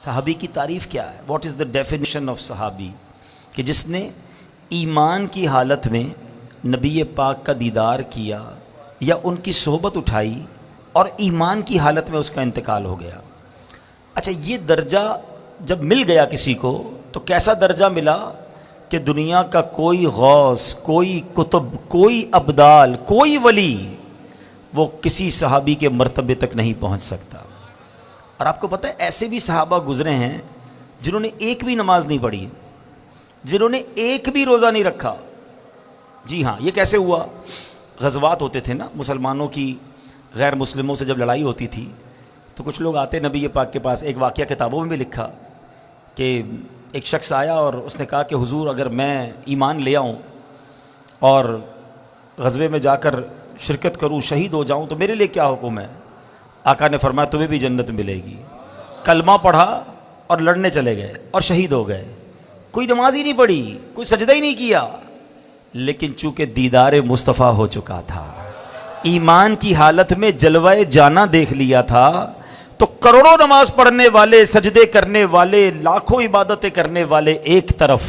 صحابی کی تعریف کیا ہے؟ What is the definition of صحابی؟ کہ جس نے ایمان کی حالت میں نبی پاک کا دیدار کیا یا ان کی صحبت اٹھائی اور ایمان کی حالت میں اس کا انتقال ہو گیا۔ اچھا، یہ درجہ جب مل گیا کسی کو تو کیسا درجہ ملا کہ دنیا کا کوئی غوث، کوئی کتب، کوئی ابدال، کوئی ولی وہ کسی صحابی کے مرتبے تک نہیں پہنچ سکتا۔ اور آپ کو پتہ ہے ایسے بھی صحابہ گزرے ہیں جنہوں نے ایک بھی نماز نہیں پڑھی، جنہوں نے ایک بھی روزہ نہیں رکھا۔ جی ہاں، یہ کیسے ہوا؟ غزوات ہوتے تھے نا مسلمانوں کی، غیر مسلموں سے جب لڑائی ہوتی تھی تو کچھ لوگ آتے نبی پاک کے پاس۔ ایک واقعہ کتابوں میں بھی لکھا کہ ایک شخص آیا اور اس نے کہا کہ حضور اگر میں ایمان لے آؤں اور غزوے میں جا کر شرکت کروں، شہید ہو جاؤں تو میرے لیے کیا حکم ہے؟ آقا نے فرمایا تمہیں بھی جنت ملے گی۔ کلمہ پڑھا اور لڑنے چلے گئے اور شہید ہو گئے۔ کوئی نماز ہی نہیں پڑھی، کوئی سجدہ ہی نہیں کیا، لیکن چونکہ دیدار مصطفیٰ ہو چکا تھا، ایمان کی حالت میں جلوہ جانا دیکھ لیا تھا، تو کروڑوں نماز پڑھنے والے، سجدے کرنے والے، لاکھوں عبادتیں کرنے والے ایک طرف،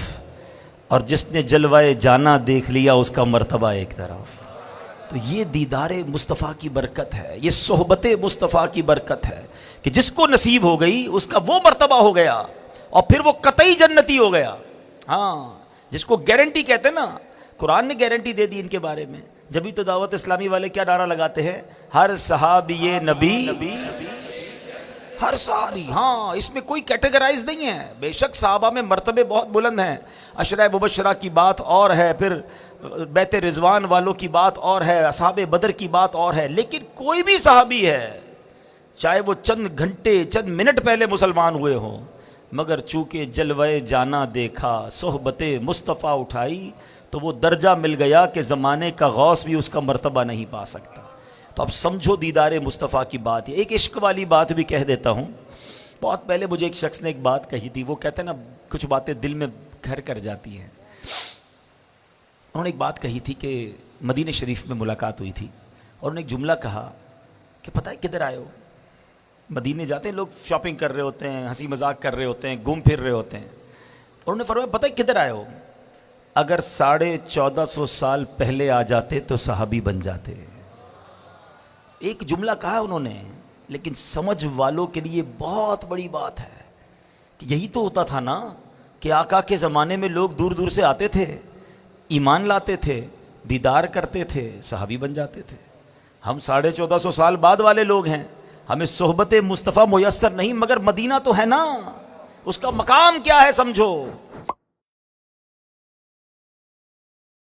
اور جس نے جلوہ جانا دیکھ لیا اس کا مرتبہ ایک طرف۔ تو یہ دیدار مصطفیٰ کی برکت ہے، یہ صحبت مصطفیٰ کی برکت ہے کہ جس کو نصیب ہو گئی اس کا وہ مرتبہ ہو گیا اور پھر وہ قطعی جنتی ہو گیا۔ ہاں، جس کو گارنٹی کہتے ہیں نا، قرآن نے گارنٹی دے دی ان کے بارے میں۔ جبھی تو دعوت اسلامی والے کیا نعرہ لگاتے ہیں؟ ہر صحابی نبی، ہر صحابی۔ ہاں، اس میں کوئی کیٹیگرائز نہیں ہے۔ بے شک صحابہ میں مرتبے بہت بلند ہیں، عشرہ مبشرہ کی بات اور ہے، پھر بیت رضوان والوں کی بات اور ہے، اصحاب بدر کی بات اور ہے، لیکن کوئی بھی صحابی ہے چاہے وہ چند گھنٹے، چند منٹ پہلے مسلمان ہوئے ہوں، مگر چونکہ جلوہ جانا دیکھا، صحبت مصطفیٰ اٹھائی، تو وہ درجہ مل گیا کہ زمانے کا غوث بھی اس کا مرتبہ نہیں پا سکتا۔ تو اب سمجھو دیدار مصطفیٰ کی بات۔ ایک عشق والی بات بھی کہہ دیتا ہوں۔ بہت پہلے مجھے ایک شخص نے ایک بات کہی تھی، وہ کہتے ہیں نا کچھ باتیں دل میں گھر کر جاتی ہیں۔ انہوں نے ایک بات کہی تھی کہ مدینہ شریف میں ملاقات ہوئی تھی اور انہوں نے ایک جملہ کہا کہ پتہ ہے کدھر آئے ہو؟ مدینے جاتے ہیں لوگ، شاپنگ کر رہے ہوتے ہیں، ہنسی مذاق کر رہے ہوتے ہیں، گھوم پھر رہے ہوتے ہیں۔ انہوں نے فرمایا پتہ ہے کدھر آئے ہو؟ اگر 1450 سال پہلے آ جاتے تو صحابی بن جاتے۔ ایک جملہ کہا انہوں نے، لیکن سمجھ والوں کے لیے بہت بڑی بات ہے کہ یہی تو ہوتا تھا نا کہ آقا کے زمانے میں لوگ دور دور سے آتے تھے، ایمان لاتے تھے، دیدار کرتے تھے، صحابی بن جاتے تھے۔ ہم 1450 سال بعد والے لوگ ہیں، ہمیں صحبت مصطفیٰ میسر نہیں، مگر مدینہ تو ہے نا، اس کا مقام کیا ہے سمجھو۔